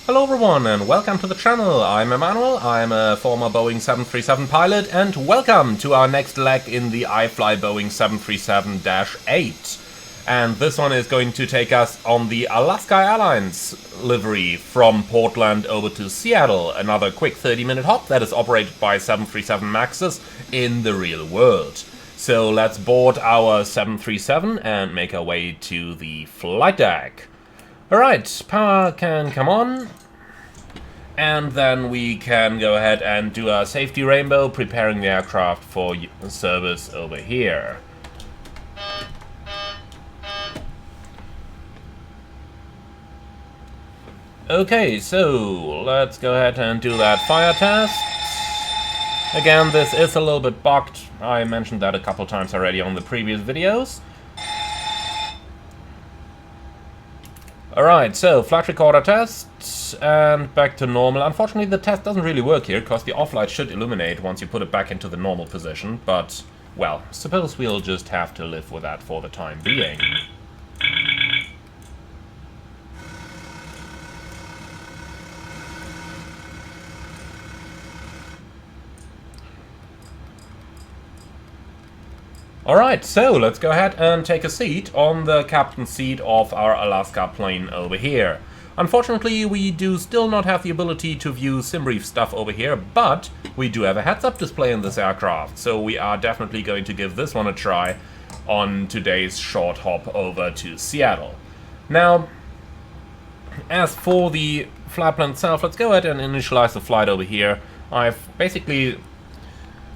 Hello everyone and welcome to the channel. I'm Emmanuel, I'm a former Boeing 737 pilot, and welcome to our next leg in the iFly Boeing 737-8. And this one is going to take us on the Alaska Airlines livery from Portland over to Seattle. Another quick 30-minute hop that is operated by 737 MAXes in the real world. So let's board our 737 and make our way to the flight deck. Alright, power can come on, and then we can go ahead and do our safety rainbow, preparing the aircraft for service over here. Okay, so let's go ahead and do that fire test. Again, this is a little bit bugged. I mentioned that a couple times already on the previous videos. Alright, so flight recorder test, and back to normal. Unfortunately, the test doesn't really work here, because the off light should illuminate once you put it back into the normal position, but, well, suppose we'll just have to live with that for the time being. Alright, so let's go ahead and take a seat on the captain's seat of our Alaska plane over here. Unfortunately, we do still not have the ability to view SimBrief stuff over here, but we do have a heads-up display in this aircraft, so we are definitely going to give this one a try on today's short hop over to Seattle. Now, as for the flight plan itself, let's go ahead and initialize the flight over here. I've basically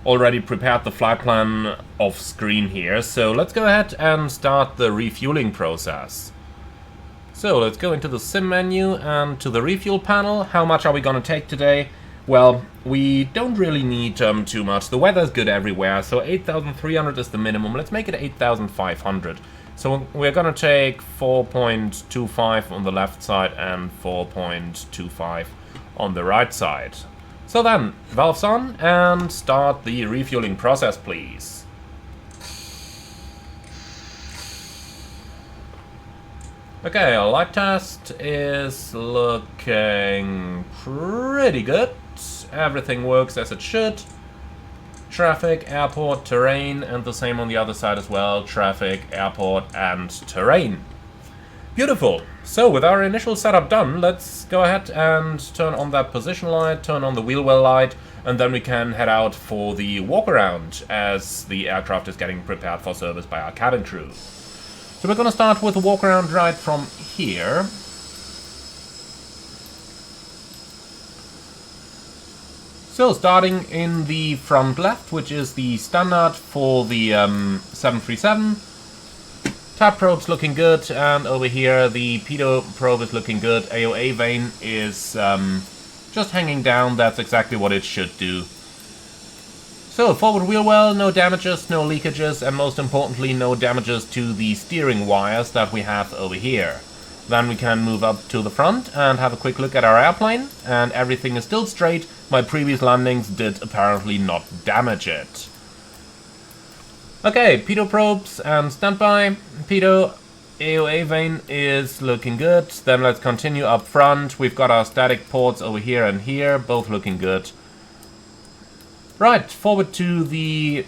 already prepared the flight plan off screen here, so let's go ahead and start the refueling process. So let's go into the sim menu and to the refuel panel. How much are we gonna take today? Well, we don't really need too much. The weather's good everywhere, so 8,300 is the minimum. Let's make it 8,500. So we're gonna take 4.25 on the left side and 4.25 on the right side. So then, valves on, and start the refueling process, please. Okay, our light test is looking pretty good. Everything works as it should. Traffic, airport, terrain, and the same on the other side as well. Traffic, airport, and terrain. Beautiful. So with our initial setup done, let's go ahead and turn on that position light, turn on the wheel well light, and then we can head out for the walkaround as the aircraft is getting prepared for service by our cabin crew. So we're going to start with a walkaround ride from here. So starting in the front left, which is the standard for the 737. Tap probe's looking good, and over here the pitot probe is looking good. AOA vane is just hanging down. That's exactly what it should do. So forward wheel well, no damages, no leakages, and most importantly no damages to the steering wires that we have over here. Then we can move up to the front and have a quick look at our airplane, and everything is still straight. My previous landings did apparently not damage it. Okay, pitot probes and standby. Pitot AOA vane is looking good. Then let's continue up front. We've got our static ports over here and here, both looking good. Right, forward to the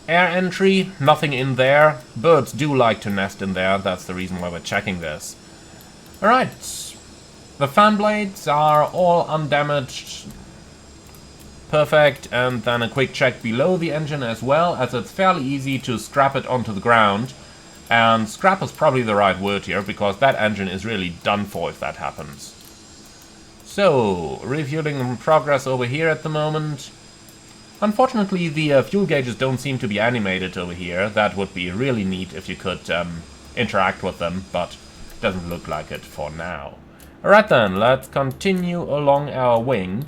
air entry. Nothing in there. Birds do like to nest in there. That's the reason why we're checking this. Alright, the fan blades are all undamaged. Perfect, and then a quick check below the engine as well, as it's fairly easy to scrap it onto the ground. And scrap is probably the right word here, because that engine is really done for if that happens. So, refueling in progress over here at the moment. Unfortunately, the fuel gauges don't seem to be animated over here. That would be really neat if you could interact with them, but doesn't look like it for now. Alright then, let's continue along our wing.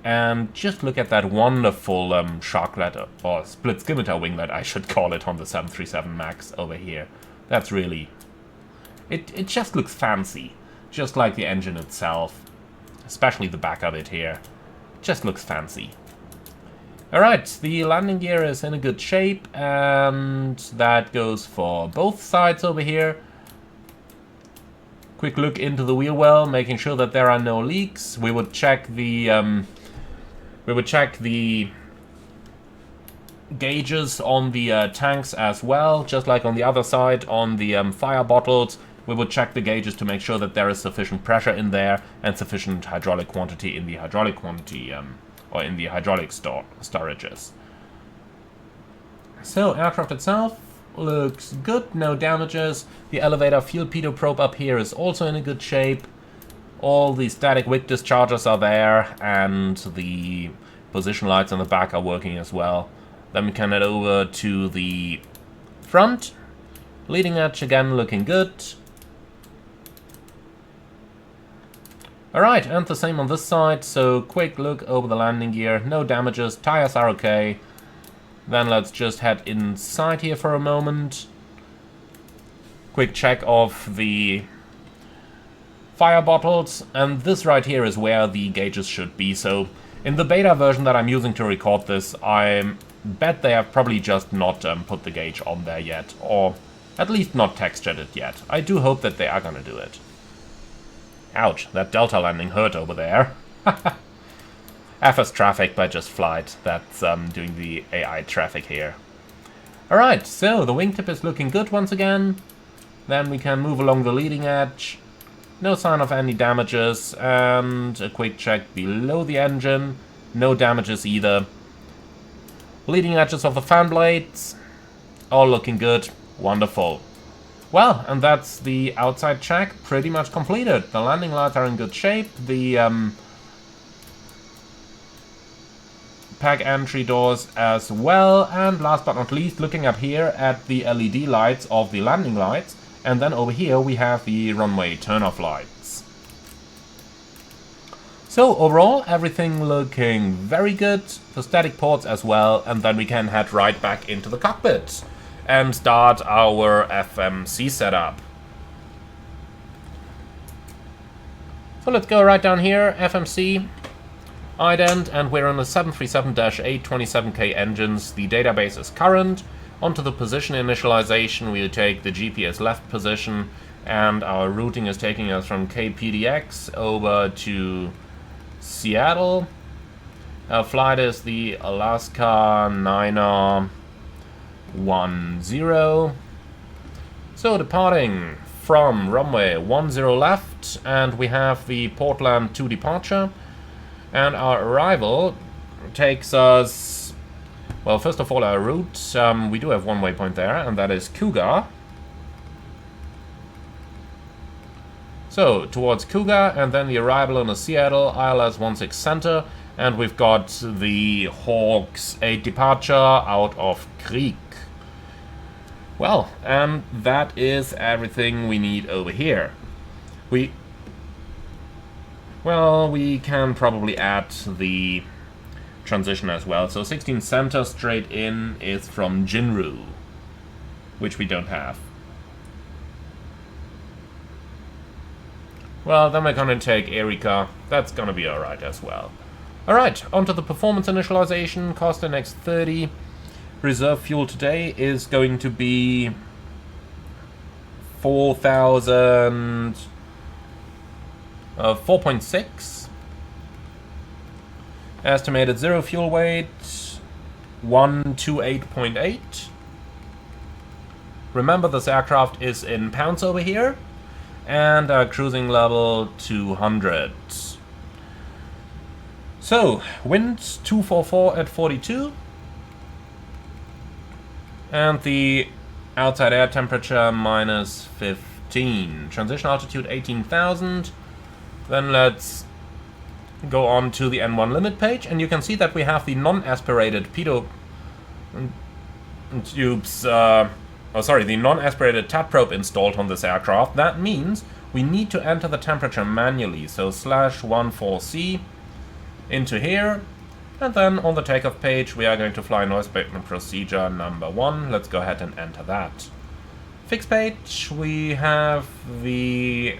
And just look at that wonderful sharklet, or split scimitar winglet I should call it, on the 737 MAX over here. That's really... It just looks fancy. Just like the engine itself. Especially the back of it here. Just looks fancy. Alright, the landing gear is in a good shape, and that goes for both sides over here. Quick look into the wheel well, making sure that there are no leaks. We would check the gauges on the tanks as well, just like on the other side on the fire bottles. We would check the gauges to make sure that there is sufficient pressure in there and sufficient hydraulic quantity in the hydraulic or in the hydraulic storages. So aircraft itself looks good, no damages. The elevator fuel pitot probe up here is also in a good shape. All the static wick dischargers are there, and the position lights on the back are working as well. Then we can head over to the front. Leading edge again looking good. Alright, and the same on this side, so quick look over the landing gear, no damages, tires are okay. Then let's just head inside here for a moment. Quick check of the fire bottles, and this right here is where the gauges should be. So in the beta version that I'm using to record this, I bet they have probably just not put the gauge on there yet, or at least not textured it yet. I do hope that they are gonna do it. Ouch, that Delta landing hurt over there. FS traffic by Just Flight, that's doing the AI traffic here. Alright, so the wingtip is looking good once again. Then we can move along the leading edge. No sign of any damages, and a quick check below the engine. No damages either. Leading edges of the fan blades, all looking good. Wonderful. Well, and that's the outside check pretty much completed. The landing lights are in good shape. The pack entry doors as well. And last but not least, looking up here at the LED lights of the landing lights. And then over here we have the runway turn-off lights. So overall, everything looking very good. The static ports as well. And then we can head right back into the cockpit and start our FMC setup. So let's go right down here, FMC, ident, and we're on the 737-8 27K engines. The database is current. Onto the position initialization, we'll take the GPS left position, and our routing is taking us from KPDX over to Seattle. Our flight is the Alaska 9R 10. So departing from runway 10 left, and we have the Portland 2 departure, and our arrival takes us, well, first of all, our route, we do have one waypoint there, and that is Cougar. So towards Cougar, and then the arrival in the Seattle ILS 16 center, and we've got the Hawks 8 departure out of Creek. Well, and that is everything we need over here. We can probably add the transition as well. So 16 center straight in is from Jinru, which we don't have. Well, then we're gonna take Erika. That's gonna be alright as well. Alright, onto the performance initialization. Cost NX 30. Reserve fuel today is going to be 4.6. Estimated zero fuel weight 128.8. Remember, this aircraft is in pounds over here, and our cruising level 200. So wind 244 at 42. And the outside air temperature minus 15. Transition altitude 18,000. Then let's go on to the N1 limit page, and you can see that we have the non-aspirated pitot tubes, the non-aspirated TAT probe installed on this aircraft. That means we need to enter the temperature manually. So /14C into here. And then on the takeoff page, we are going to fly noise abatement procedure number 1. Let's go ahead and enter that. Fix page, we have the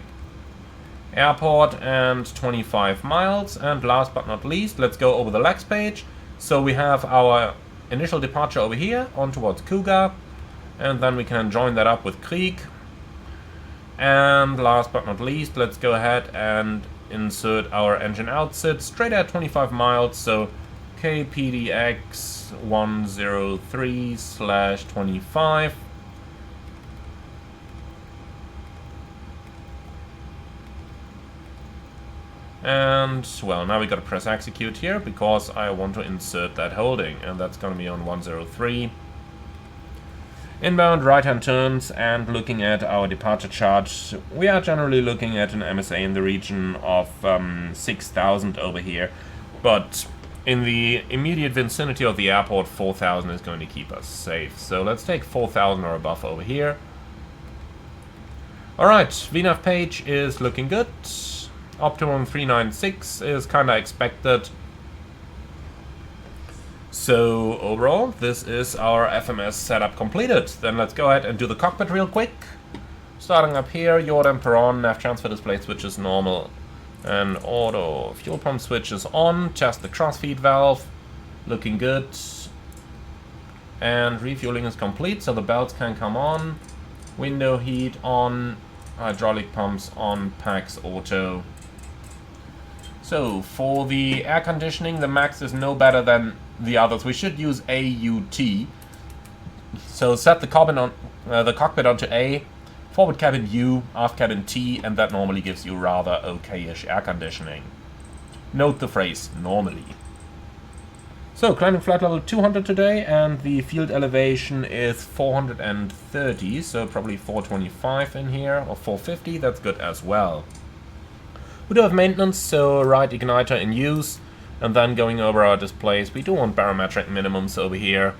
airport and 25 miles. And last but not least, let's go over the legs page. So we have our initial departure over here on towards Cougar. And then we can join that up with Krieg. And last but not least, let's go ahead and insert our engine outset straight at 25 miles, so KPDX 103/25. And, well, now we gotta press execute here, because I want to insert that holding, and that's gonna be on 103. Inbound right-hand turns, and looking at our departure chart, we are generally looking at an MSA in the region of 6,000 over here, but in the immediate vicinity of the airport, 4,000 is going to keep us safe. So let's take 4,000 or above over here. Alright, VNAV page is looking good. Optimum 396 is kinda expected. So overall, this is our FMS setup completed. Then let's go ahead and do the cockpit real quick. Starting up here, yaw damper on, nav transfer display switch is normal, and auto fuel pump switch is on. Test the crossfeed valve, looking good. And refueling is complete, so the belts can come on. Window heat on, hydraulic pumps on, packs auto. So for the air conditioning, the max is no better than the others. We should use AUT. So set the cockpit onto A, forward cabin U, aft cabin T, and that normally gives you rather okay-ish air conditioning. Note the phrase normally. So climbing flight level 200 today, and the field elevation is 430, so probably 425 in here, or 450, that's good as well. We do have maintenance, so right igniter in use, and then going over our displays, we do want barometric minimums over here.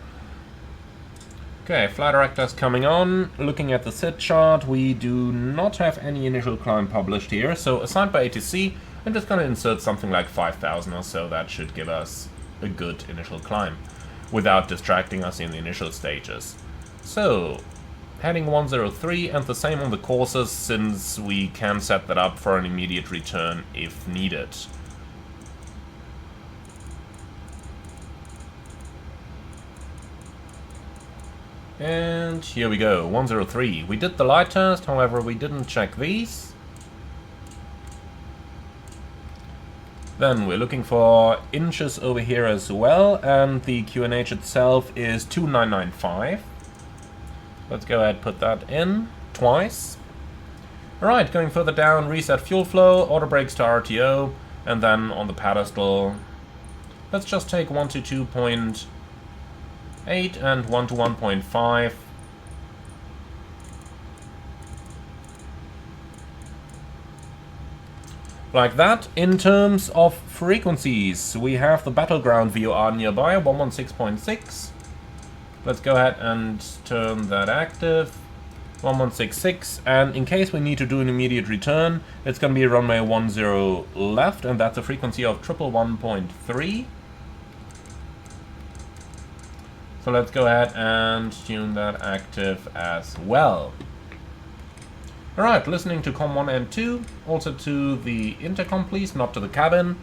Okay, flight directors coming on. Looking at the SID chart, we do not have any initial climb published here, so assigned by ATC, I'm just going to insert something like 5,000 or so. That should give us a good initial climb, without distracting us in the initial stages. So, heading 103, and the same on the courses, since we can set that up for an immediate return if needed. And here we go, 103. We did the light test, however we didn't check these. Then we're looking for inches over here as well, and the QNH itself is 2995. Let's go ahead and put that in twice. Alright, going further down, reset fuel flow, auto brakes to RTO, and then on the pedestal, let's just take 1 to 2.8 and 1 to 1.5. Like that. In terms of frequencies, we have the battleground VOR nearby, 116.6. Let's go ahead and turn that active. 1166, and in case we need to do an immediate return, it's going to be runway 10 left, and that's a frequency of 111.3. So let's go ahead and tune that active as well. Alright, listening to COM 1 and 2, also to the intercom please, not to the cabin.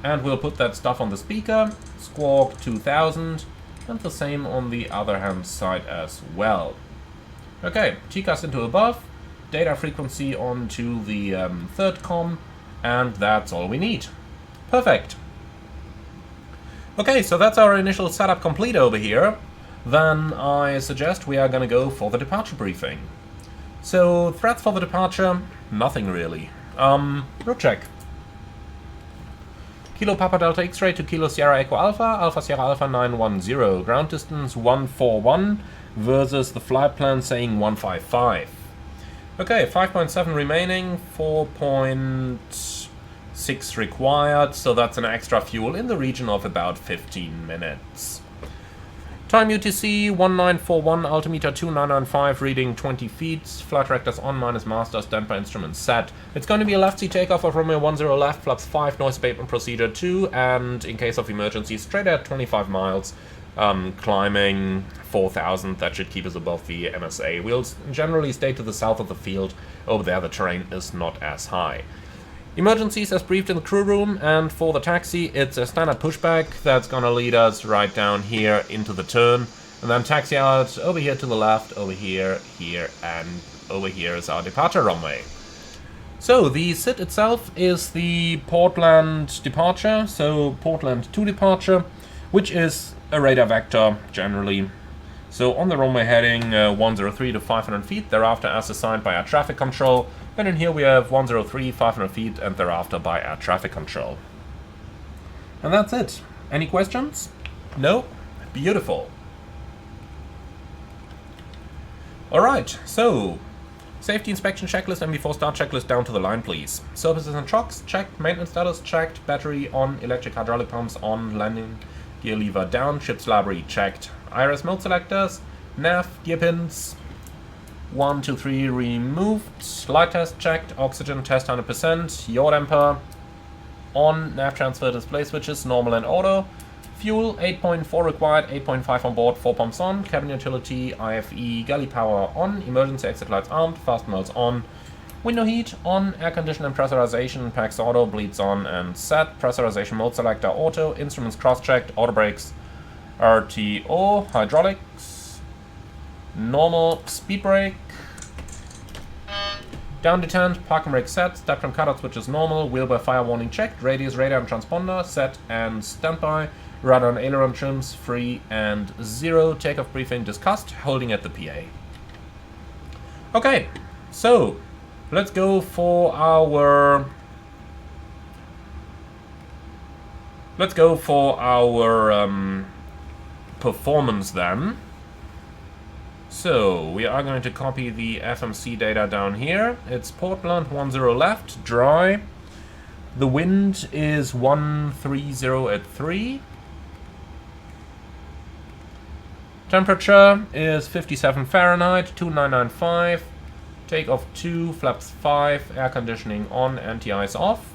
And we'll put that stuff on the speaker, Squawk 2000, and the same on the other hand side as well. Okay, TCAS into above, data frequency onto the third com, and that's all we need. Perfect. Okay, so that's our initial setup complete over here. Then I suggest we are going to go for the departure briefing. So, threats for the departure, nothing really. Route check. Kilo Papa Delta X-Ray to Kilo Sierra Echo Alpha, Alpha Sierra Alpha 910, ground distance 141 versus the flight plan saying 155. Okay, 5.7 remaining, 4.6 required, so that's an extra fuel in the region of about 15 minutes. Time UTC 1941, altimeter 2995, reading 20 feet, flight directors on, minus master, standby instruments set. It's going to be a left seat takeoff of Romeo 10 left, flaps 5, noise abatement procedure 2, and in case of emergency, straight at 25 miles, climbing 4,000, that should keep us above the MSA. We'll generally stay to the south of the field, over there the terrain is not as high. Emergencies as briefed in the crew room, and for the taxi, it's a standard pushback that's gonna lead us right down here into the turn, And then taxi out over here to the left, over here, here, and over here is our departure runway. So the SID itself is the Portland departure, so Portland to departure, which is a radar vector generally. So on the runway heading 103 to 500 feet, thereafter as assigned by air traffic control. Then in here we have 103, 500 feet, and thereafter by air traffic control. And that's it. Any questions? No? Beautiful. Alright, so safety inspection checklist and before start checklist down to the line, please. Surfaces and shocks checked, maintenance status checked, battery on, electric hydraulic pumps on, landing gear lever down, ship's library checked. IRS mode selectors, nav, gear pins, 1, 2, 3 removed, light test checked, oxygen test 100%, yaw damper on, nav transfer display switches normal and auto, fuel 8.4 required, 8.5 on board, 4 pumps on, cabin utility, IFE, galley power on, emergency exit lights armed, fast modes on, window heat on, air condition and pressurization, packs auto, bleeds on and set, pressurization mode selector auto, instruments cross-checked, auto brakes, RTO, hydraulics, normal, speed brake, down detent, parking brake set, step from cutout switches normal, wheel by fire warning checked, radius, radar and transponder set and standby, rudder and aileron trims free and 0, takeoff briefing discussed, holding at the PA. Okay, so let's go for our performance then. So we are going to copy the FMC data down here. It's Portland 10 left, dry. The wind is 130 at 3. Temperature is 57 Fahrenheit, 2995. Takeoff 2, flaps 5, air conditioning on, anti-ice off.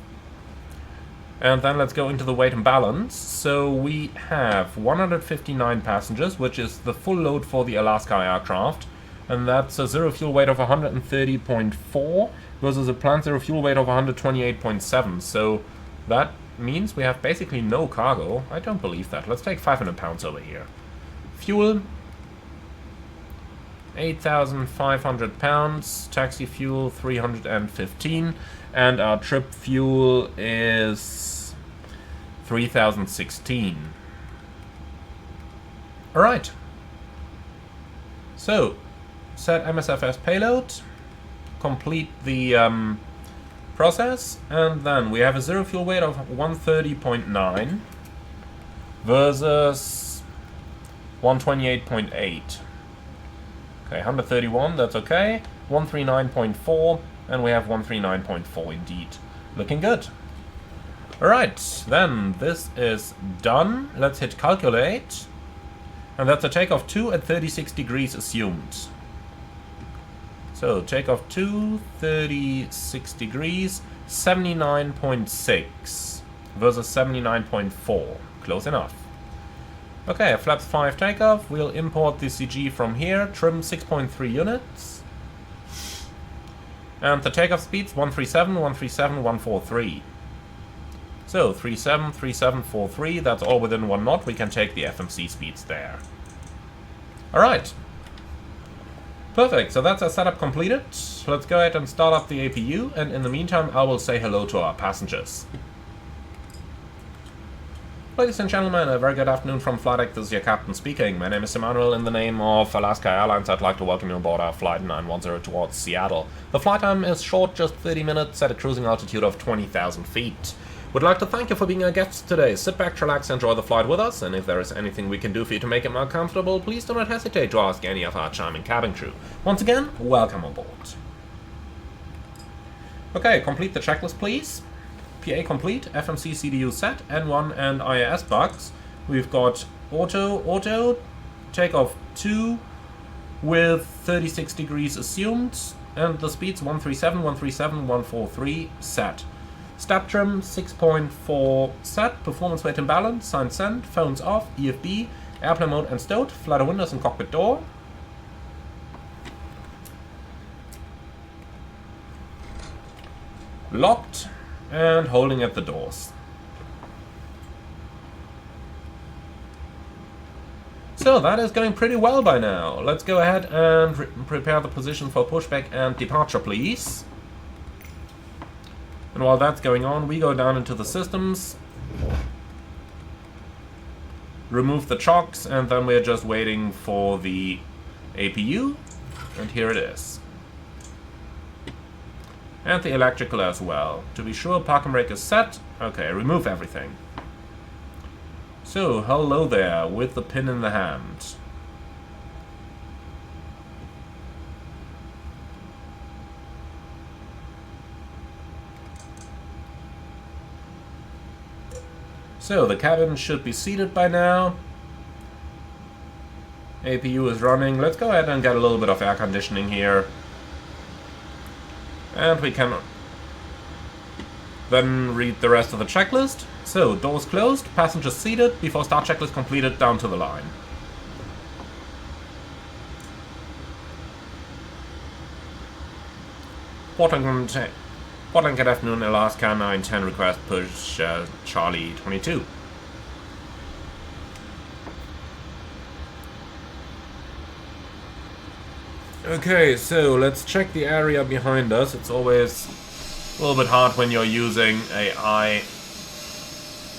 And then let's go into the weight and balance. So we have 159 passengers, which is the full load for the Alaska aircraft. And that's a zero fuel weight of 130.4 versus a planned zero fuel weight of 128.7. So that means we have basically no cargo. I don't believe that. Let's take 500 pounds over here. Fuel, 8,500 pounds. Taxi fuel, 315. And our trip fuel is 3,016. Alright. So, set MSFS payload. Complete the process. And then we have a zero fuel weight of 130.9 versus 128.8. Okay, 131, that's okay. 139.4, and we have 139.4 indeed. Looking good. Alright, then this is done. Let's hit calculate. And that's a takeoff 2 at 36 degrees assumed. So, takeoff 2, 36 degrees, 79.6 versus 79.4. Close enough. Okay, flaps 5 takeoff. We'll import the CG from here. Trim 6.3 units. And the takeoff speeds 137, 137, 143. So 37, 37, 43. That's all within 1 knot. We can take the FMC speeds there. Alright. Perfect. So that's our setup completed. Let's go ahead and start up the APU. And in the meantime, I will say hello to our passengers. Ladies and gentlemen, a very good afternoon from flight deck. This is your captain speaking. My name is Emmanuel. In the name of Alaska Airlines, I'd like to welcome you aboard our flight 910 towards Seattle. The flight time is short, just 30 minutes at a cruising altitude of 20,000 feet. Would like to thank you for being our guests today. Sit back, relax, enjoy the flight with us, and if there is anything we can do for you to make it more comfortable, please do not hesitate to ask any of our charming cabin crew. Once again, welcome aboard. Okay, complete the checklist, please. PA complete, FMC CDU set, N1 and IAS bugs. We've got auto, takeoff 2 with 36 degrees assumed, and the speeds 137, 137, 143 set. Step trim 6.4 set, performance weight and balance, sign send, phones off, EFB, airplane mode and stowed, flutter windows and cockpit door. Locked. And holding at the doors. So that is going pretty well by now. Let's go ahead and prepare the position for pushback and departure, please. And while that's going on, we go down into the systems, remove the chocks, and then we're just waiting for the APU. And here it is. And the electrical as well. To be sure, parking brake is set. Okay, remove everything. So, hello there, with the pin in the hand. So, the cabin should be seated by now. APU is running. Let's go ahead and get a little bit of air conditioning here. And we can then read the rest of the checklist. So, doors closed, passengers seated, before start checklist completed, down to the line. Portland, good afternoon, Alaska 910, request push Charlie 22. Okay, so let's check the area behind us. It's always a little bit hard when you're using AI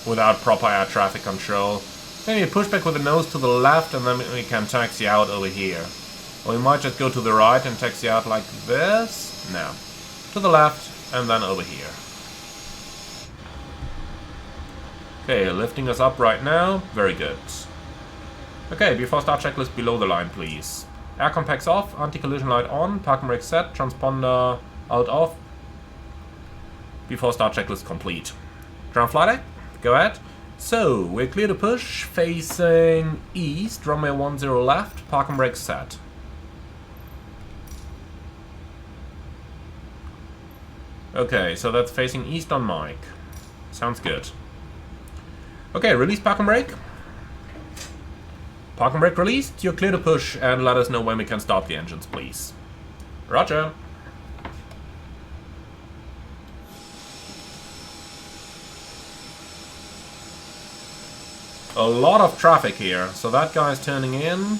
without proper air traffic control. Maybe push back with the nose to the left and then we can taxi out over here. Or we might just go to the right and taxi out like this. No. To the left and then over here. Okay, lifting us up right now. Very good. Okay, before start checklist, below the line, please. Air compacts off, anti-collision light on, parking brake set, transponder out off. Before start checklist complete. Ground flight deck, go ahead. So, we're clear to push, facing east, runway 10 left, parking brake set. Okay, so that's facing east on mic. Sounds good. Okay, release parking brake. Parking brake released, you're clear to push, and let us know when we can start the engines, please. Roger. A lot of traffic here, so that guy's turning in.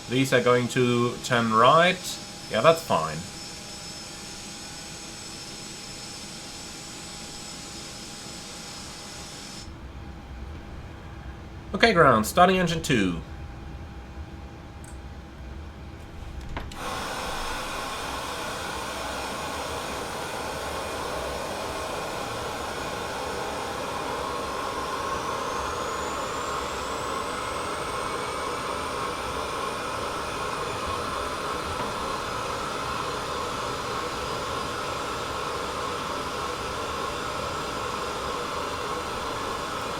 These are going to turn right. Yeah, that's fine. Okay, ground, starting engine 2.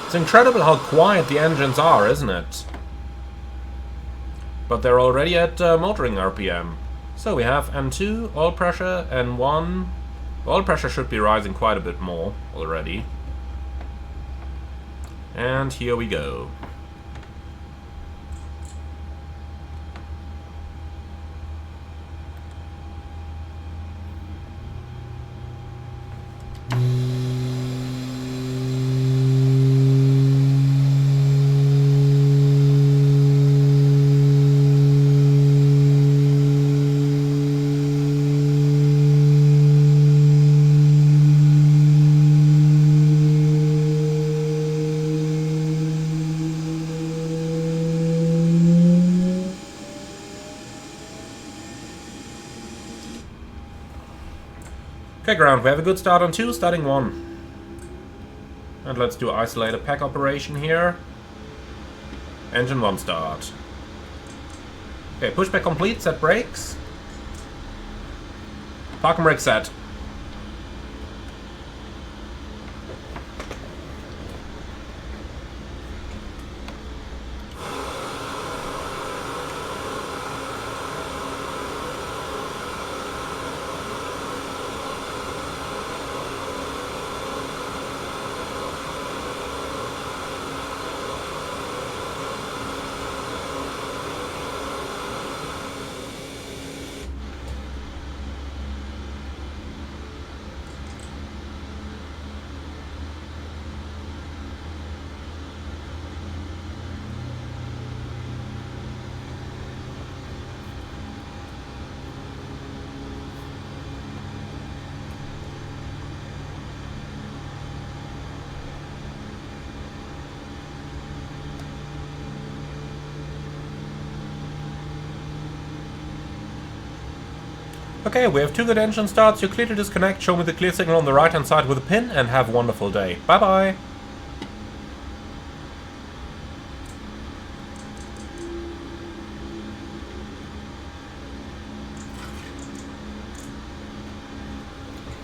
It's incredible how quiet the engines are, isn't it? But they're already at motoring RPM. So we have N2, oil pressure, N1. Oil pressure should be rising quite a bit more already. And here we go. Okay, ground, we have a good start on 2, starting 1. And let's do isolated pack operation here. Engine 1 start. Okay, pushback complete, set brakes. Parking brake set. Okay, we have 2 good engine starts. You're clear to disconnect. Show me the clear signal on the right hand side with a pin and have a wonderful day. Bye bye.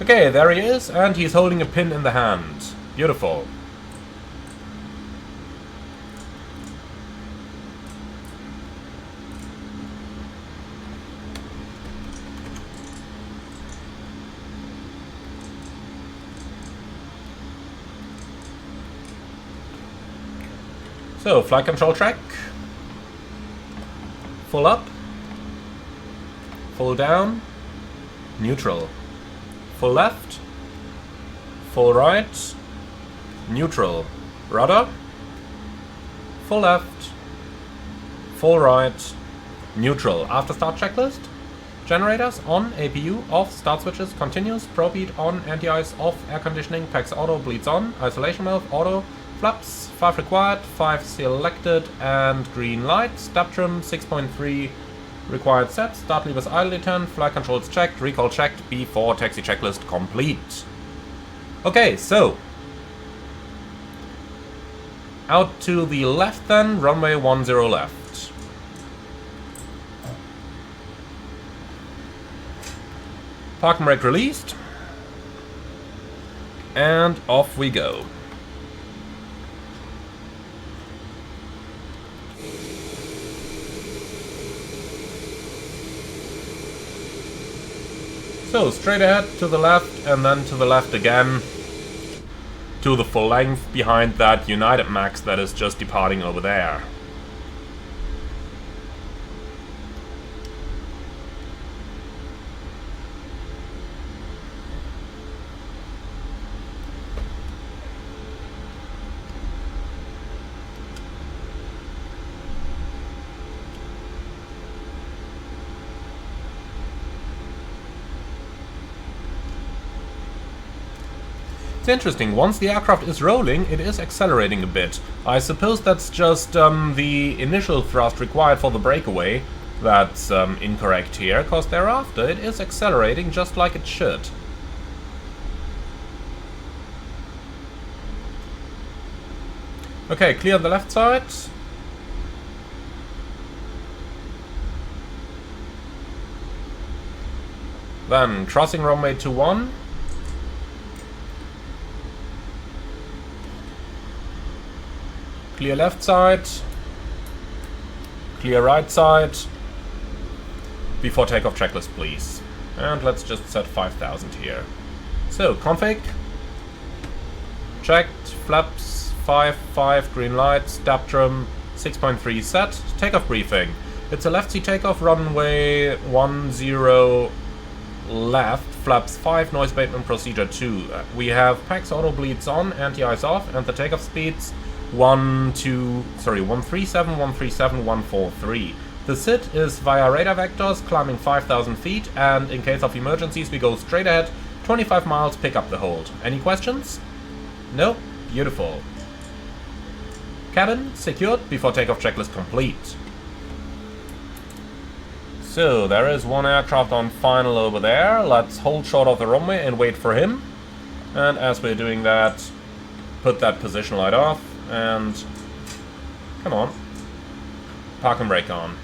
Okay, there he is, and he's holding a pin in the hand. Beautiful. So, flight control track. Full up. Full down. Neutral. Full left. Full right. Neutral. Rudder. Full left. Full right. Neutral. After start checklist. Generators on, APU off, start switches continuous, probe heat on, anti-ice off, air conditioning, PAX auto, bleeds on, isolation valve auto, flaps, 5 required, 5 selected, and green light, step trim 6.3 required set, start levers idly turned, flight controls checked, recall checked, B4 taxi checklist complete. Okay, so out to the left then, runway 10 left. Park and brake released. And off we go. So, straight ahead, to the left, and then to the left again. To the full length behind that United Max that is just departing over there. It's interesting, once the aircraft is rolling, it is accelerating a bit. I suppose that's just the initial thrust required for the breakaway that's incorrect here, because thereafter it is accelerating just like it should. Okay, clear the left side. Then crossing runway 21. Clear left side, clear right side, before takeoff checklist please. And let's just set 5000 here. So, config, checked, flaps, 5, green light, step trim, 6.3 set, takeoff briefing. It's a left seat takeoff, runway 10 left, flaps 5, noise abatement procedure 2. We have PAX auto bleeds on, anti-ice off, and the takeoff speeds 137, 137, 143. The SID is via radar vectors, climbing 5,000 feet, and in case of emergencies we go straight ahead, 25 miles, pick up the hold. Any questions? No? Beautiful. Cabin secured, before takeoff checklist complete. So, there is one aircraft on final over there. Let's hold short of the runway and wait for him. And as we're doing that, put that position light off. And come on, park and brake on.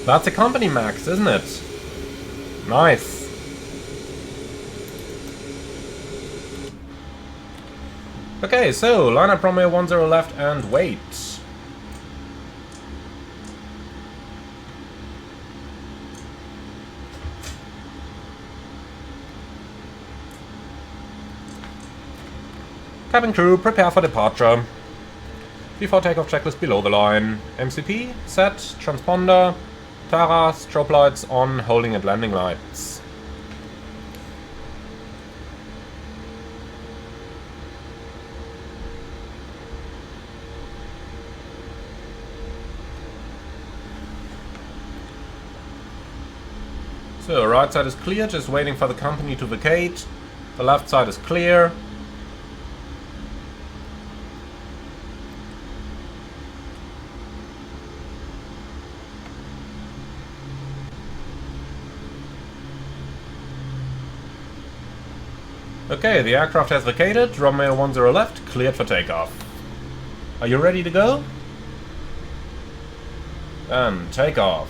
That's a company max, isn't it? Nice. Okay, so line up runway 10 left and wait. Cabin crew, prepare for departure. Before takeoff checklist below the line. MCP, set, transponder, Tara, strobe lights on, holding at landing lights. So, right side is clear, just waiting for the company to vacate. The left side is clear. Okay, the aircraft has vacated, runway 10 left, cleared for takeoff. Are you ready to go? Then takeoff.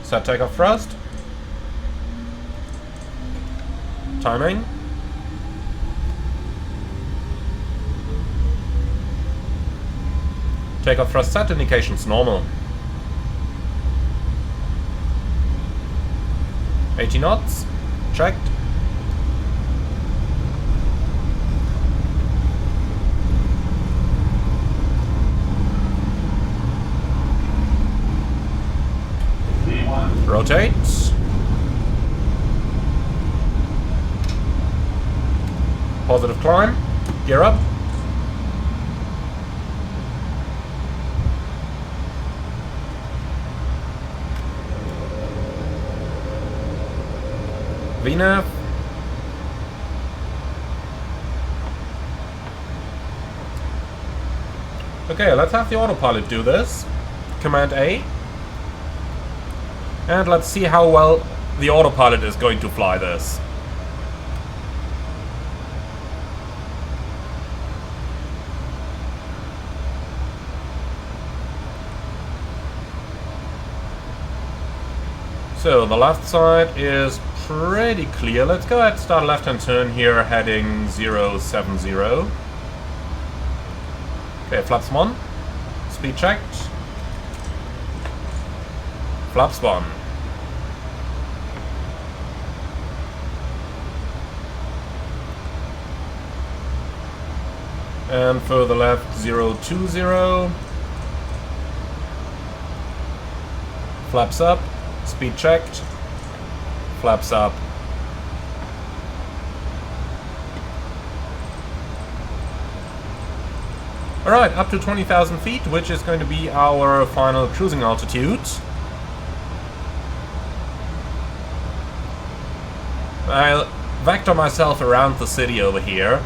Set takeoff thrust. Timing. Takeoff thrust set, indications normal. 80 knots, checked. Rotate. Positive climb. Gear up. VNAV. Okay, let's have the autopilot do this. Command A. And let's see how well the autopilot is going to fly this. So the left side is pretty clear. Let's go ahead and start a left-hand turn here, heading 070. Okay, flaps 1. Speed checked. Flaps 1. And further left 020. Flaps up. Speed checked. Flaps up. Alright, up to 20,000 feet, which is going to be our final cruising altitude. I'll vector myself around the city over here.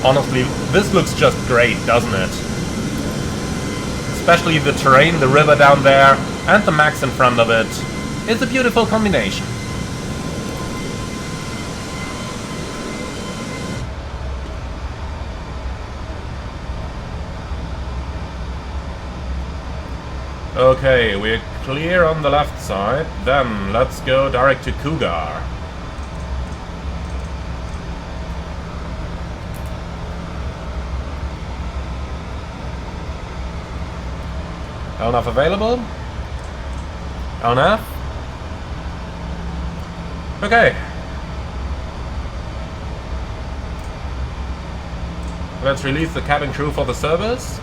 Honestly, this looks just great, doesn't it? Especially the terrain, the river down there, and the max in front of it. It's a beautiful combination. Okay, we're clear on the left side. Then let's go direct to Cougar. LNAV available. LNAV. Okay. Let's release the cabin crew for the service.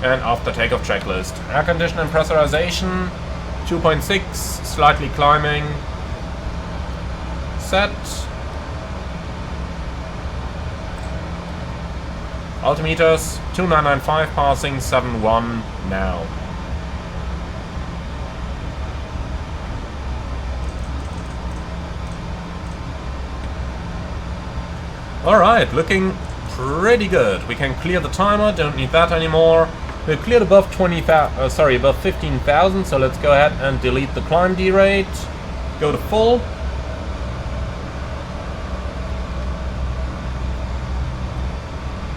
And after takeoff checklist. Air condition and pressurization. 2.6. Slightly climbing. Set. Altimeters, 2995 passing, 71 now. Alright, looking pretty good. We can clear the timer, don't need that anymore. We've cleared above 20,000, above 15,000, so let's go ahead and delete the climb derate. Go to full.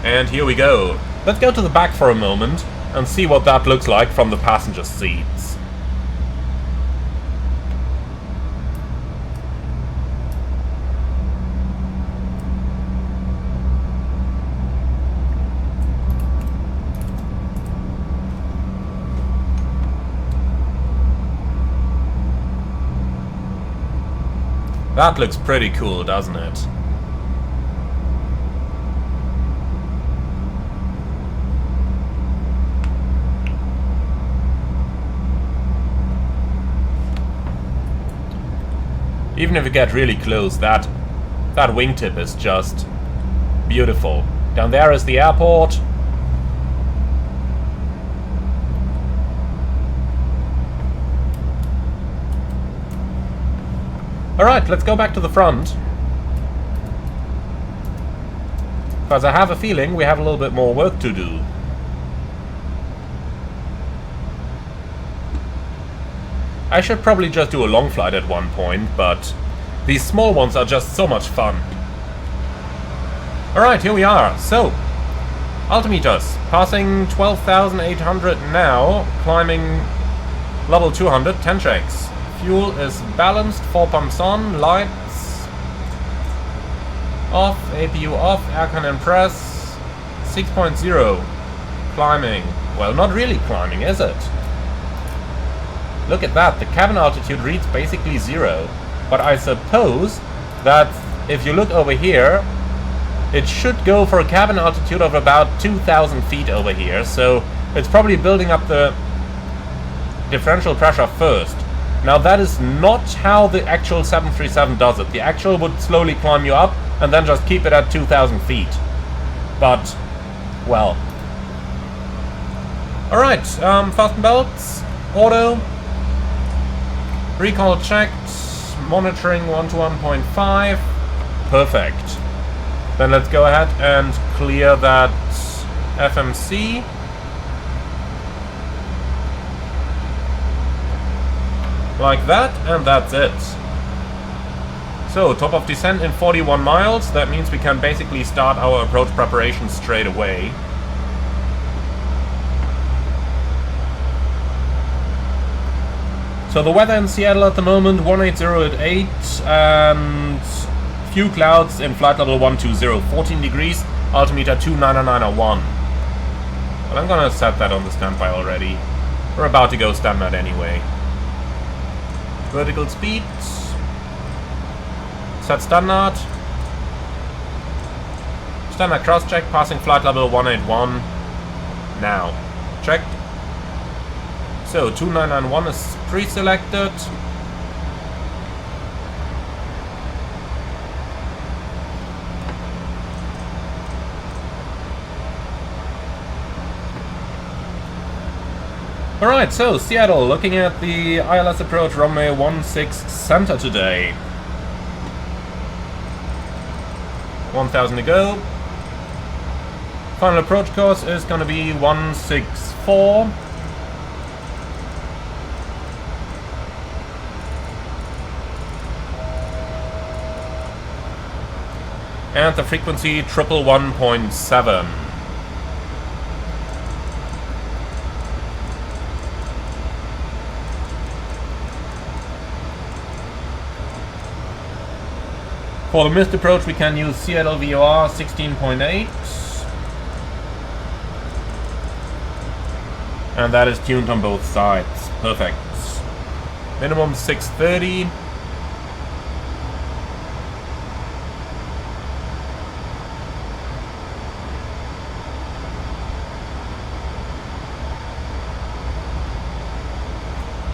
And here we go. Let's go to the back for a moment and see what that looks like from the passenger seats. That looks pretty cool, doesn't it? Even if you get really close, that wingtip is just beautiful. Down there is the airport. Alright, let's go back to the front. Because I have a feeling we have a little bit more work to do. I should probably just do a long flight at one point, but these small ones are just so much fun. Alright, here we are. So, altimeters. Passing 12,800 now, climbing level 200, 10 checks. Fuel is balanced, 4 pumps on, lights off, APU off, aircon and press, 6.0. Climbing. Well, not really climbing, is it? Look at that, the cabin altitude reads basically 0. But I suppose that if you look over here, it should go for a cabin altitude of about 2,000 feet over here. So it's probably building up the differential pressure first. Now that is not how the actual 737 does it. The actual would slowly climb you up and then just keep it at 2,000 feet. But, well. Alright, fasten belts, auto. Recall checked, monitoring 1 to 1.5, perfect. Then let's go ahead and clear that FMC. Like that, and that's it. So, top of descent in 41 miles, that means we can basically start our approach preparations straight away. So the weather in Seattle at the moment, 180 at 8, and few clouds in flight level 120, 14 degrees, altimeter 29901. Well, I'm gonna set that on the standby already. We're about to go standard anyway. Vertical speed. Set standard. Standard cross check, passing flight level 181. Now. Checked. So, 2991 is pre-selected. Alright, so Seattle, looking at the ILS approach runway 16 center today. 1,000 to go. Final approach course is going to be 164. And the frequency 111.7. For the missed approach we can use Seattle VOR 16.8. And that is tuned on both sides. Perfect. Minimum 630.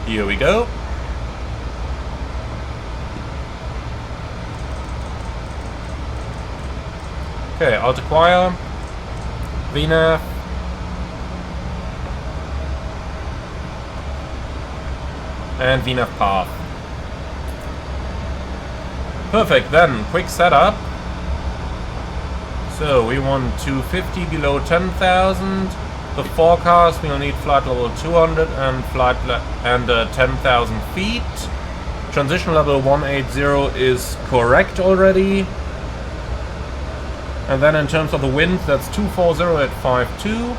Here we go. Okay, alt acquire, VNAV, and VNAV path. Perfect, then, quick setup. So, we want 250 below 10,000. The forecast, we'll need flight level 200 and 10,000 feet. Transition level 180 is correct already. And then in terms of the wind, that's 240 at 5.2.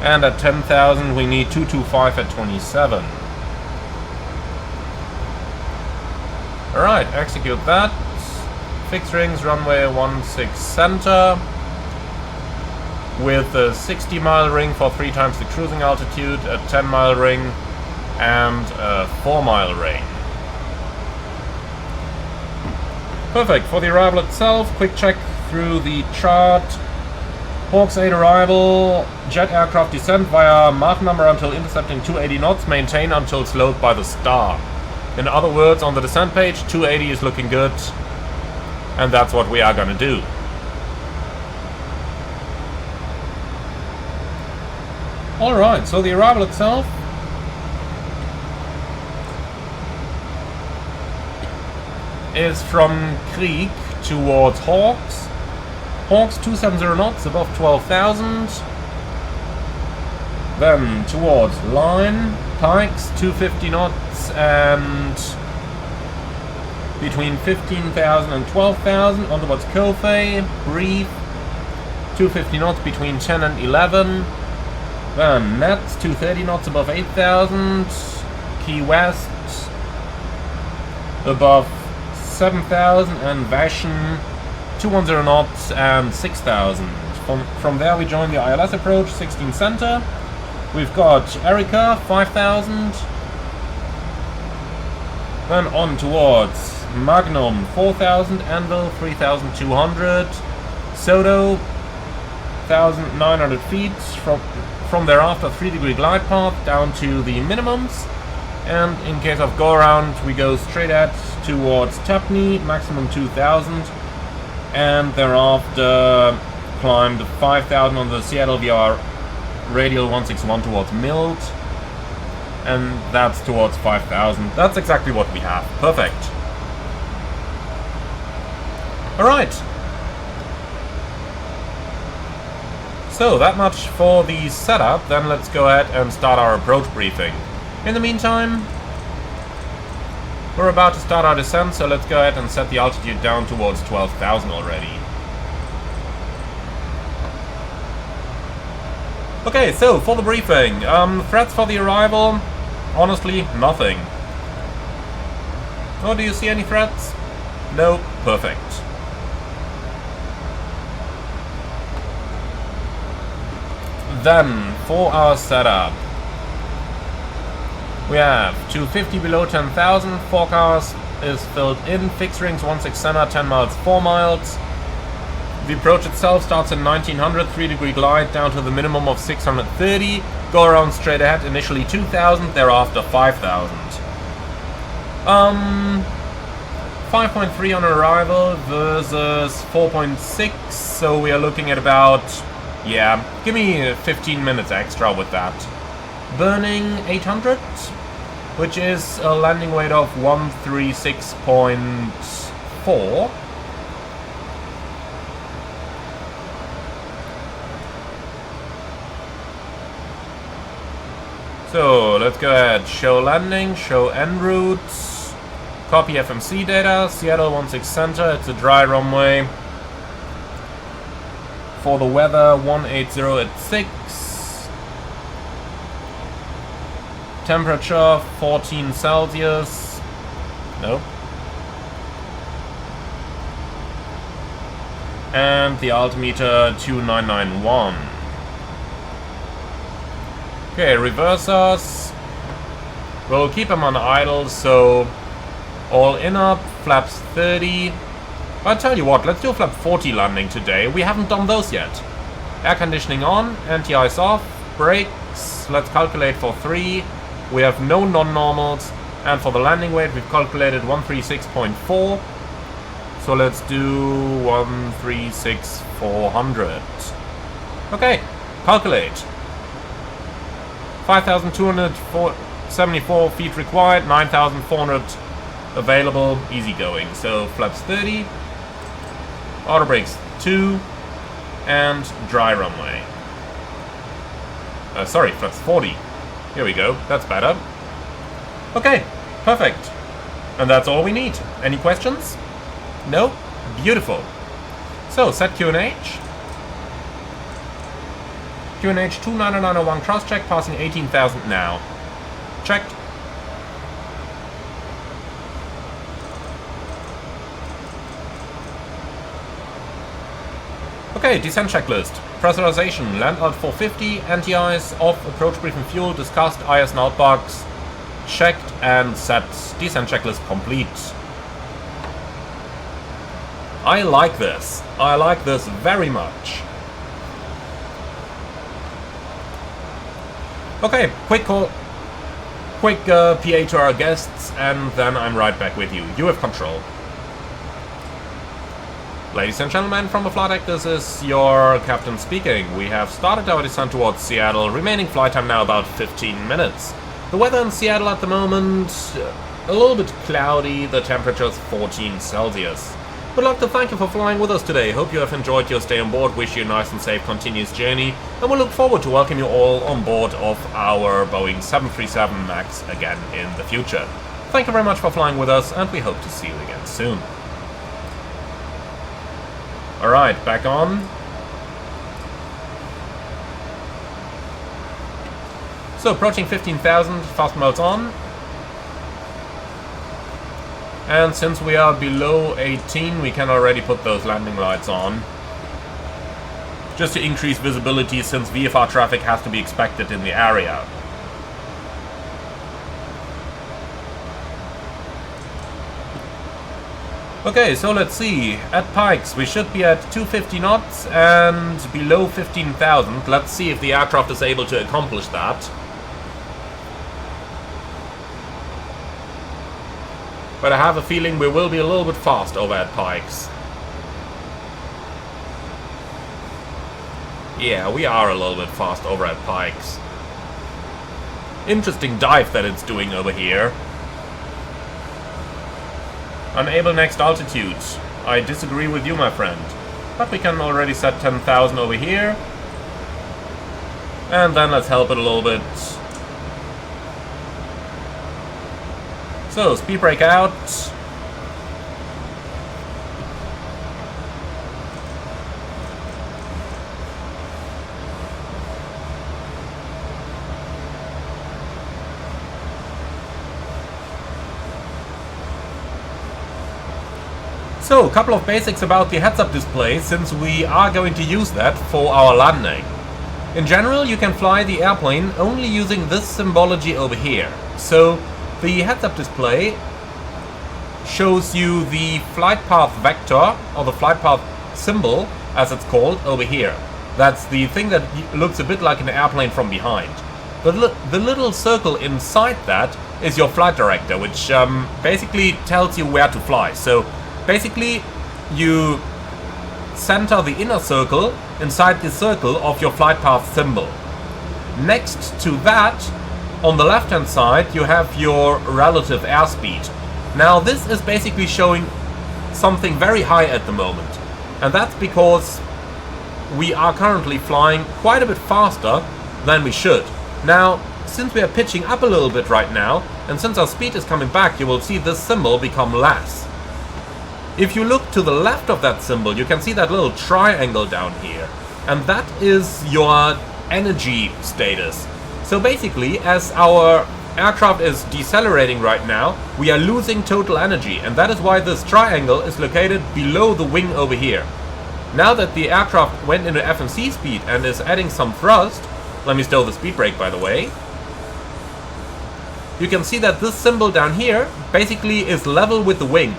And at 10,000 we need 225 at 27. Alright, execute that. Fixed rings, runway 16 center. With a 60-mile ring for 3 times the cruising altitude, a 10-mile ring, and a 4-mile ring. Perfect. For the arrival itself, quick check through the chart. Hawks 8 arrival, jet aircraft descent via Mach number until intercepting 280 knots, maintain until slowed by the star. In other words, on the descent page, 280 is looking good, and that's what we are gonna do. Alright, so the arrival itself is from Krieg towards Hawks. Hawks 270 knots above 12,000. Then towards Line, Pikes 250 knots and between 15,000 and 12,000. On towards Kofe, Brief 250 knots between 10 and 11. Then Nets 230 knots above 8,000. Key West above 7,000 and Vashon 210 knots and 6,000. From there we join the ILS approach, 16 center. We've got Erica 5,000. Then on towards Magnum 4,000, Anvil 3,200, Soto 1,900 feet. From thereafter 3-degree glide path down to the minimums. And in case of go around, we go straight ahead towards Tapney, maximum 2,000, and thereafter climbed 5,000 on the Seattle via radial 161 towards Milt, and that's towards 5,000. That's exactly what we have. Perfect. Alright. So that much for the setup. Then let's go ahead and start our approach briefing. In the meantime, we're about to start our descent, so let's go ahead and set the altitude down towards 12,000 already. Okay, so for the briefing, threats for the arrival, honestly, nothing. Oh, do you see any threats? No, perfect. Then, for our setup, we have 250 below 10,000, forecast is filled in, fixed rings 16 center, 10 miles, 4 miles. The approach itself starts at 1900, 3-degree glide down to the minimum of 630, go around straight ahead, initially 2,000, thereafter 5,000. 5.3 on arrival versus 4.6, so we are looking at about, yeah, give me 15 minutes extra with that. Burning 800, which is a landing weight of 136.4. So let's go ahead, show landing, show en route, copy FMC data, Seattle 16 center, it's a dry runway. For the weather, 180 at 6. Temperature 14 Celsius. No. And the altimeter 2991. Okay, reversers. We'll keep them on idle, so all in up, flaps 30. I'll tell you what, let's do a flap 40 landing today. We haven't done those yet. Air conditioning on, anti-ice off, brakes. Let's calculate for 3. We have no non-normals, and for the landing weight we've calculated 136.4. So let's do 136,400. Okay, calculate. 5,274 feet required, 9,400 available, easy going. So flaps 30, auto brakes 2, and dry runway. Sorry, flaps 40. Here we go, that's better. Okay, perfect. And that's all we need. Any questions? No? Beautiful. So, set QNH. QNH 29901 cross-check, passing 18,000 now. Checked. Okay, descent checklist. Pressurization, land out 450, anti-ice, off, approach briefing fuel, discussed, IS and outbox, checked and set. Descent checklist complete. I like this. I like this very much. Okay, quick call. quick PA to our guests, and then I'm right back with you. You have control. Ladies and gentlemen, from the flight deck, this is your captain speaking. We have started our descent towards Seattle, remaining flight time now about 15 minutes. The weather in Seattle at the moment, a little bit cloudy, the temperature is 14 Celsius. Would like to thank you for flying with us today. Hope you have enjoyed your stay on board, wish you a nice and safe continuous journey, and we look forward to welcome you all on board of our Boeing 737 MAX again in the future. Thank you very much for flying with us, and we hope to see you again soon. Alright, back on. So, approaching 15,000, fast modes on. And since we are below 18, we can already put those landing lights on. Just to increase visibility, since VFR traffic has to be expected in the area. Okay, so let's see. At Pikes, we should be at 250 knots and below 15,000. Let's see if the aircraft is able to accomplish that. But I have a feeling we will be a little bit fast over at Pikes. Yeah, we are a little bit fast over at Pikes. Interesting dive that it's doing over here. Unable next altitude. I disagree with you, my friend. But we can already set 10,000 over here. And then let's help it a little bit. So, speed brake out. So, a couple of basics about the heads-up display, since we are going to use that for our landing. In general, you can fly the airplane only using this symbology over here. So, the heads-up display shows you the flight path vector, or the flight path symbol, as it's called, over here. That's the thing that looks a bit like an airplane from behind. The little circle inside that is your flight director, which basically tells you where to fly. So, basically, you center the inner circle inside the circle of your flight path symbol. Next to that, on the left hand side, you have your relative airspeed. Now this is basically showing something very high at the moment. And that's because we are currently flying quite a bit faster than we should. Now, since we are pitching up a little bit right now, and since our speed is coming back, you will see this symbol become less. If you look to the left of that symbol, you can see that little triangle down here. And that is your energy status. So basically, as our aircraft is decelerating right now, we are losing total energy. And that is why this triangle is located below the wing over here. Now that the aircraft went into FMC speed and is adding some thrust, let me stow the speed brake by the way, you can see that this symbol down here basically is level with the wing.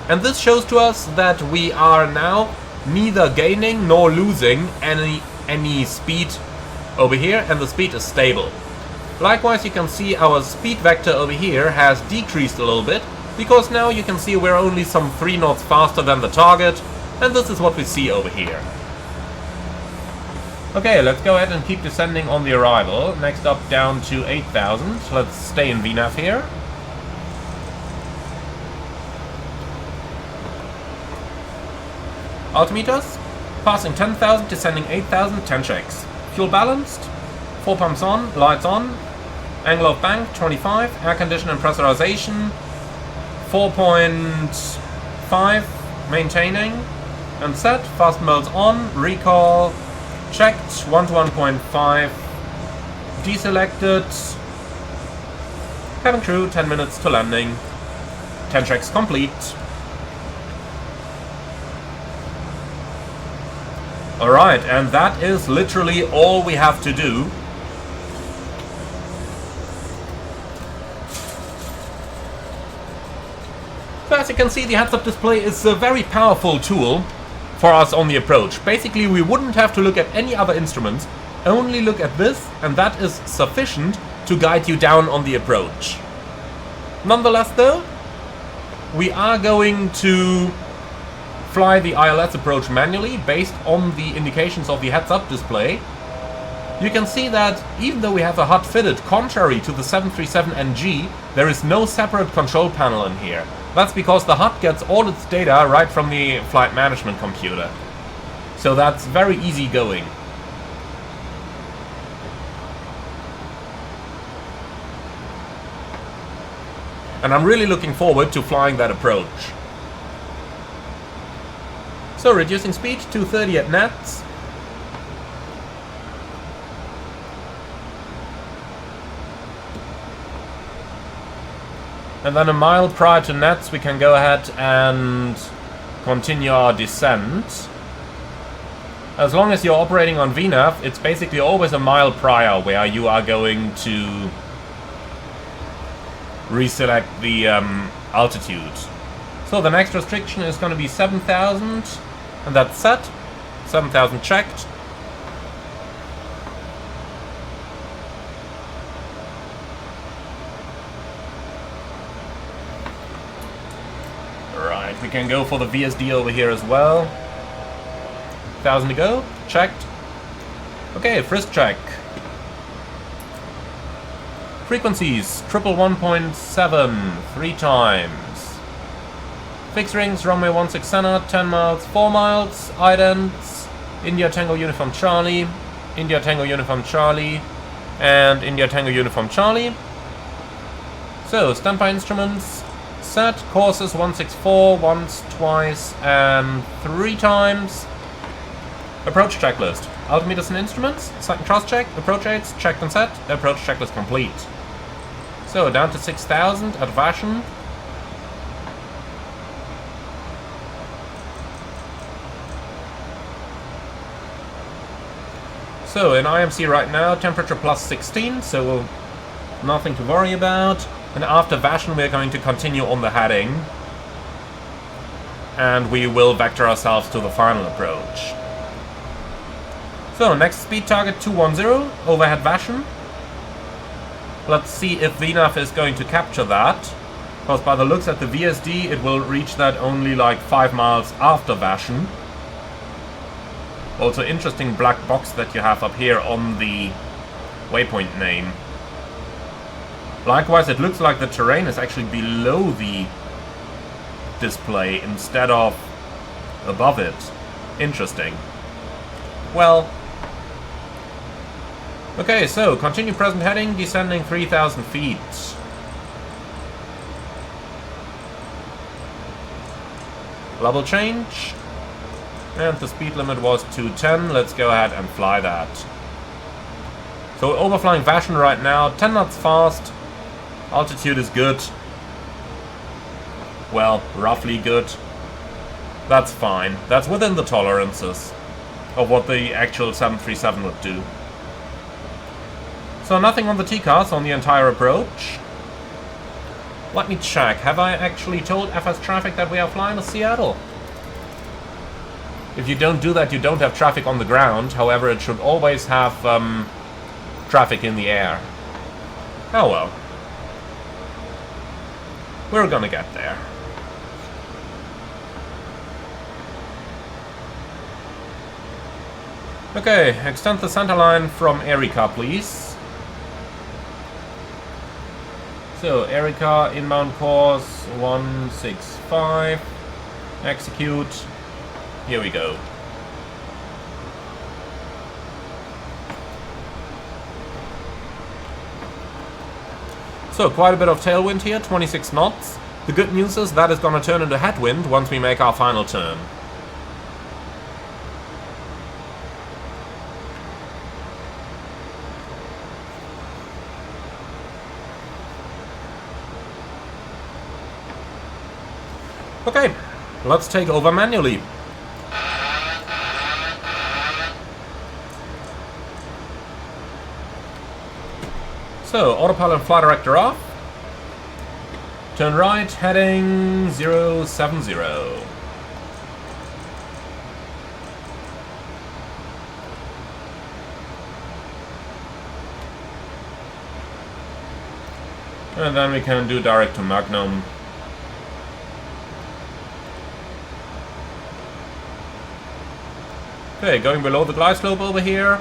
And this shows to us that we are now neither gaining nor losing any speed over here, and the speed is stable. Likewise, you can see our speed vector over here has decreased a little bit, because now you can see we're only some 3 knots faster than the target, and this is what we see over here. Okay, let's go ahead and keep descending on the arrival. Next up, down to 8,000. Let's stay in VNAV here. Altimeters, passing 10,000, descending 8,000, 10 checks. Fuel balanced, 4 pumps on, lights on, angle of bank 25, air condition and pressurization 4.5, maintaining, and set, fast modes on, recall, checked, 1 to 1.5, deselected, cabin crew, 10 minutes to landing, 10 checks complete. Alright, and that is literally all we have to do. So as you can see, the heads-up display is a very powerful tool for us on the approach. Basically, we wouldn't have to look at any other instruments, only look at this, and that is sufficient to guide you down on the approach. Nonetheless though, we are going to fly the ILS approach manually based on the indications of the heads-up display. You can see that even though we have a HUD fitted, contrary to the 737NG, there is no separate control panel in here. That's because the HUD gets all its data right from the flight management computer. So that's very easy going. And I'm really looking forward to flying that approach. So reducing speed, 230 at nets. And then a mile prior to nets we can go ahead and continue our descent. As long as you're operating on VNAV, it's basically always a mile prior where you are going to reselect the altitude. So the next restriction is going to be 7,000, and that's set. 7,000 checked. Right, we can go for the VSD over here as well. 1,000 to go. Checked. Okay, frisk check. Frequencies, 111.7, 3 times. Fixed rings, runway 16 center, 10 miles, 4 miles. Idents, India Tango Uniform Charlie, India Tango Uniform Charlie, and India Tango Uniform Charlie. So, standby instruments, set, courses 164, once, twice, and 3 times. Approach checklist, altimeters and instruments, second thrust check, approach aids, checked and set, approach checklist complete. So, down to 6,000 at Vashon. So, in IMC right now, temperature plus 16, so nothing to worry about. And after Vashon, we're going to continue on the heading. And we will vector ourselves to the final approach. So, next speed target 210, overhead Vashon. Let's see if VNAV is going to capture that. Because by the looks at the VSD, it will reach that only like 5 miles after Vashon. Also interesting black box that you have up here on the waypoint name. Likewise, it looks like the terrain is actually below the display instead of above it. Interesting. Well, okay, so continue present heading, descending 3,000 feet. Level change. And the speed limit was 210. Let's go ahead and fly that. So we're overflying Vashon right now. 10 knots fast. Altitude is good. Well, roughly good. That's fine. That's within the tolerances of what the actual 737 would do. So nothing on the TCAS on the entire approach. Let me check. Have I actually told FS Traffic that we are flying to Seattle? If you don't do that, you don't have traffic on the ground. However, it should always have traffic in the air. Oh well. We're gonna get there. Okay, extend the center line from Erica, please. So, Erica, inbound course 165. Execute. Here we go. So, quite a bit of tailwind here, 26 knots. The good news is that is going to turn into headwind once we make our final turn. Okay, let's take over manually. So, autopilot and flight director off. Turn right, heading 070. And then we can do direct to Magnum. Okay, going below the glide slope over here.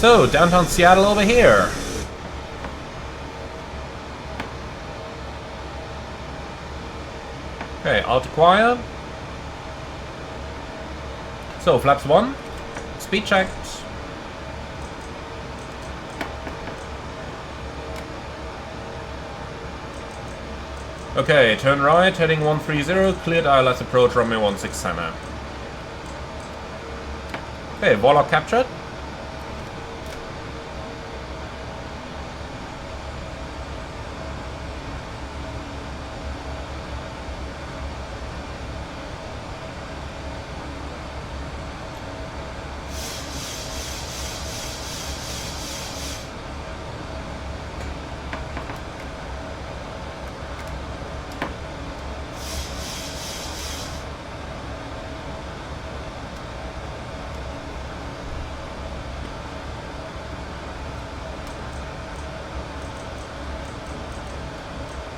So, downtown Seattle over here. Okay, alt acquire. So, flaps 1. Speed checked. Okay, turn right, heading 130, cleared ILS approach, runway 16 center. Okay, Warlock captured.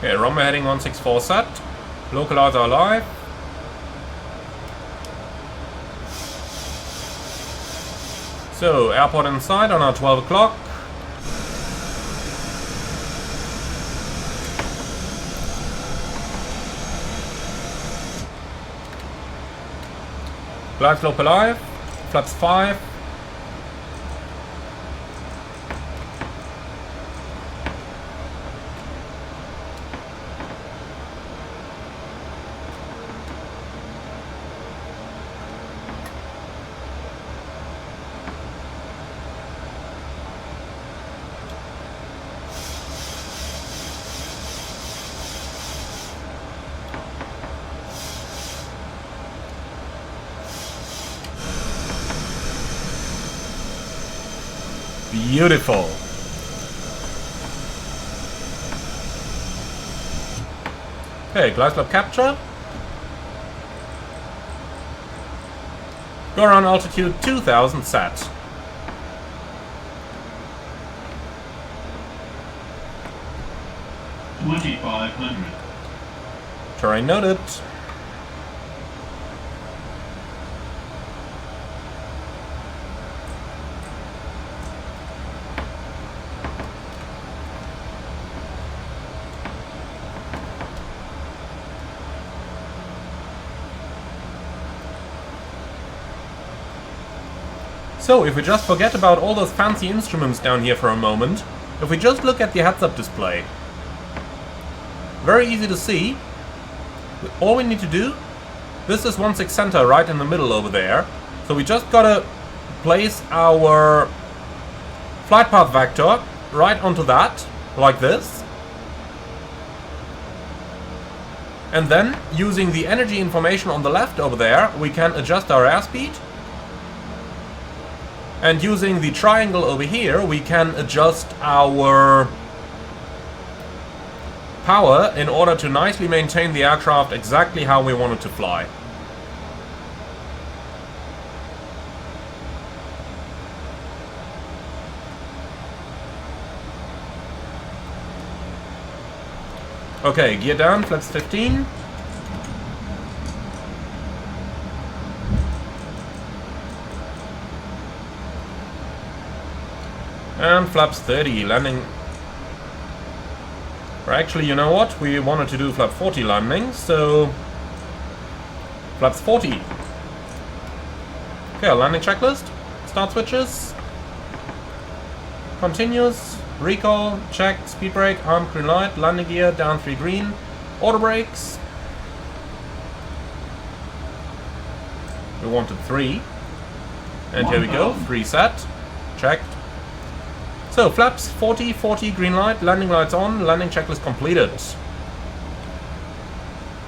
Okay, runway heading 164 set. Localizer are live. So, airport inside on our 12 o'clock. Glide slope alive. Flaps 5. Beautiful. Okay, glide slope capture. Go around altitude 2000 set. Terrain noted. So, if we just forget about all those fancy instruments down here for a moment, if we just look at the heads-up display, very easy to see. All we need to do, this is 16 center right in the middle over there, so we just gotta place our flight path vector right onto that, like this. And then, using the energy information on the left over there, we can adjust our airspeed. And using the triangle over here, we can adjust our power in order to nicely maintain the aircraft exactly how we want it to fly. Okay, gear down, flaps 15. And flaps 30, landing. Or actually, you know what? We wanted to do flap 40 landing, so flaps 40. Okay, landing checklist. Start switches. Continuous. Recall. Check. Speed brake. Arm green light. Landing gear. Down 3 green. Auto brakes. We wanted 3. And here we go. 3 set. check. So, flaps 40, 40, green light, landing lights on, landing checklist completed.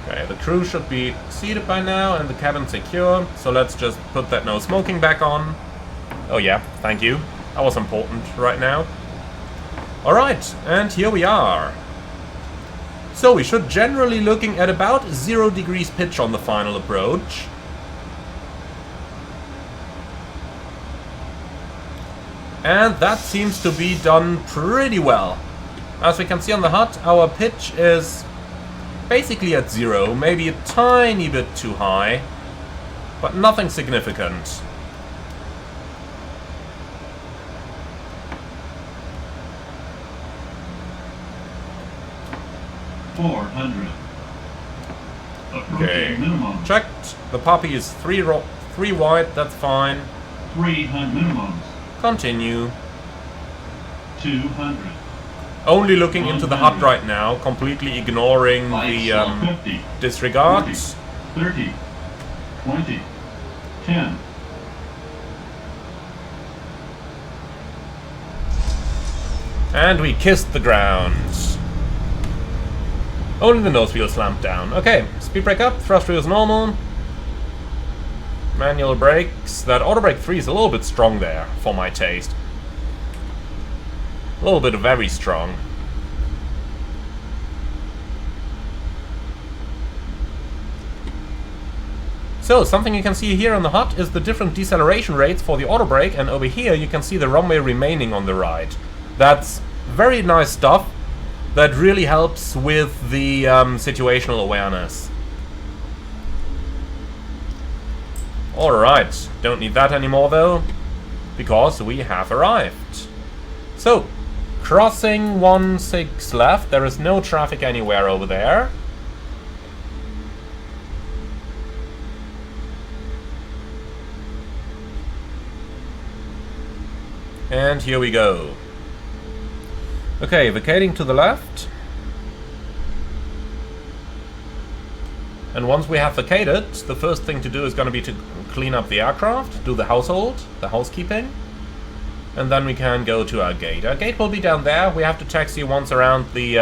Okay, the crew should be seated by now and the cabin secure, so let's just put that no smoking back on. Oh yeah, thank you. That was important right now. Alright, and here we are. So we should generally looking at about 0 degrees pitch on the final approach. And that seems to be done pretty well. As we can see on the HUD, our pitch is basically at 0, maybe a tiny bit too high, but nothing significant. Okay, checked. The puppy is 3 wide, that's fine. 300 minimums. Continue. 200. Only looking into the HUD right now, completely ignoring the 50, disregards. 40, 30, 20, 10. And we kissed the ground. Only the nose wheel slammed down. Okay, speed brake up, thrust wheel is normal. Manual brakes. That auto brake 3 is a little bit strong there, for my taste. A little bit very strong. So, something you can see here on the HUD is the different deceleration rates for the auto brake, and over here you can see the runway remaining on the right. That's very nice stuff. That really helps with the situational awareness. Alright, don't need that anymore though, because we have arrived. So, crossing 16 left, there is no traffic anywhere over there. And here we go. Okay, vacating to the left. And once we have vacated, the first thing to do is going to be to clean up the aircraft, do the housekeeping. And then we can go to our gate. Our gate will be down there. We have to taxi once around the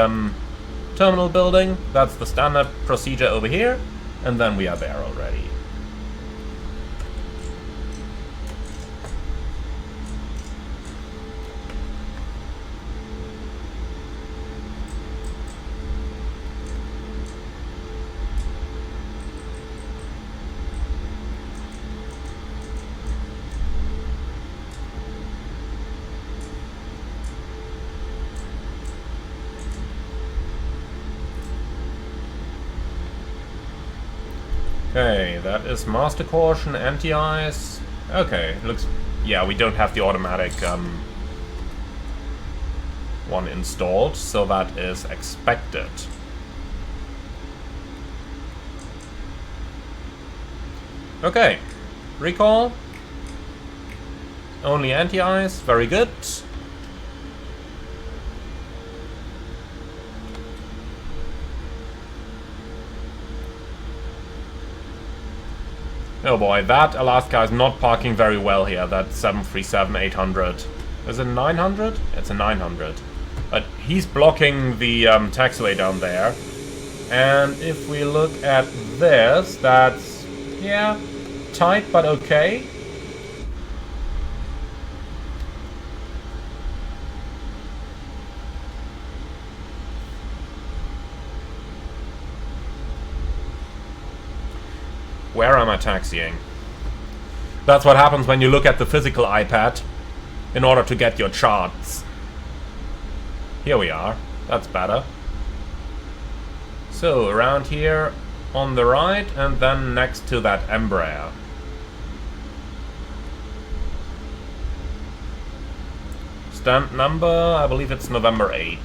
terminal building. That's the standard procedure over here. And then we are there already. Okay, that is master caution, anti-ice. Okay, looks... yeah, we don't have the automatic one installed, so that is expected. Okay, recall. Only anti-ice, very good. Oh boy, that Alaska is not parking very well here, that 737-800. Is it 900? It's a 900. But he's blocking the taxiway down there. And if we look at this, that's, yeah, tight but okay. Where am I taxiing? That's what happens when you look at the physical iPad in order to get your charts. Here we are. That's better. So, around here on the right and then next to that Embraer. Stamp number, I believe it's November 8.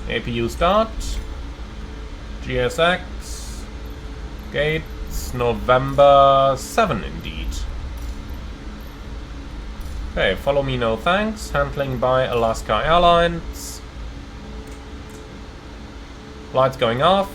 APU start. GSX, gates, November 7 indeed. Okay, follow me no thanks, handling by Alaska Airlines. Lights going off.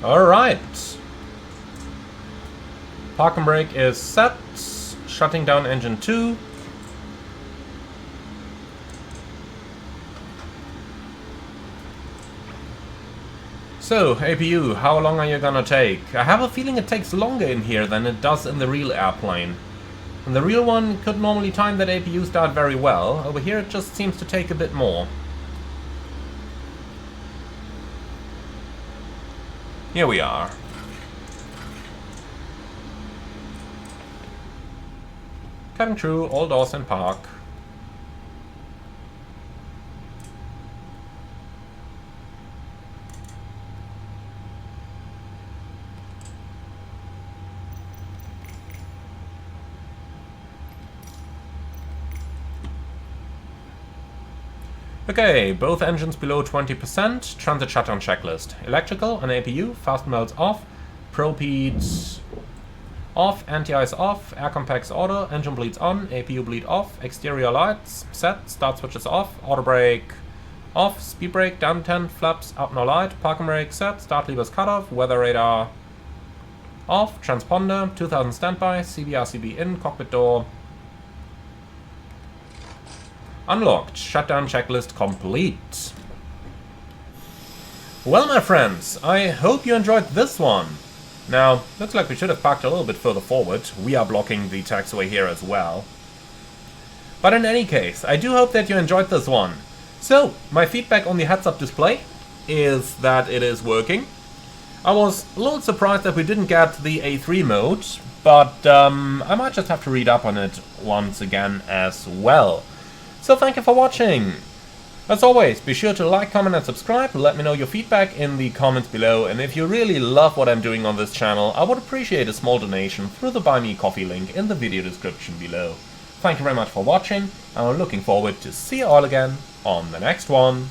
Alright. Park and brake is set. Shutting down engine 2. So, APU, how long are you gonna take? I have a feeling it takes longer in here than it does in the real airplane. And the real one could normally time that APU start very well. Over here it just seems to take a bit more. Here we are. Cutting through all doors in park. Okay, both engines below 20%, transit shutdown checklist. Electrical and APU, fast melts off, ProPeat off, anti-ice off, air compacts auto, engine bleeds on, APU bleed off, exterior lights set, start switches off, auto brake off, speed brake down 10, flaps up no light, parking brake set, start levers cut off, weather radar off, transponder, 2000 standby, CB/RCB in, cockpit door unlocked. Shutdown checklist complete. Well, my friends, I hope you enjoyed this one. Now, looks like we should have parked a little bit further forward. We are blocking the taxiway here as well. But in any case, I do hope that you enjoyed this one. So, my feedback on the heads-up display is that it is working. I was a little surprised that we didn't get the A3 mode, but I might just have to read up on it once again as well. So thank you for watching. As always, be sure to like, comment and subscribe. Let me know your feedback in the comments below. And if you really love what I'm doing on this channel, I would appreciate a small donation through the Buy Me Coffee link in the video description below. Thank you very much for watching, and I'm looking forward to see you all again on the next one.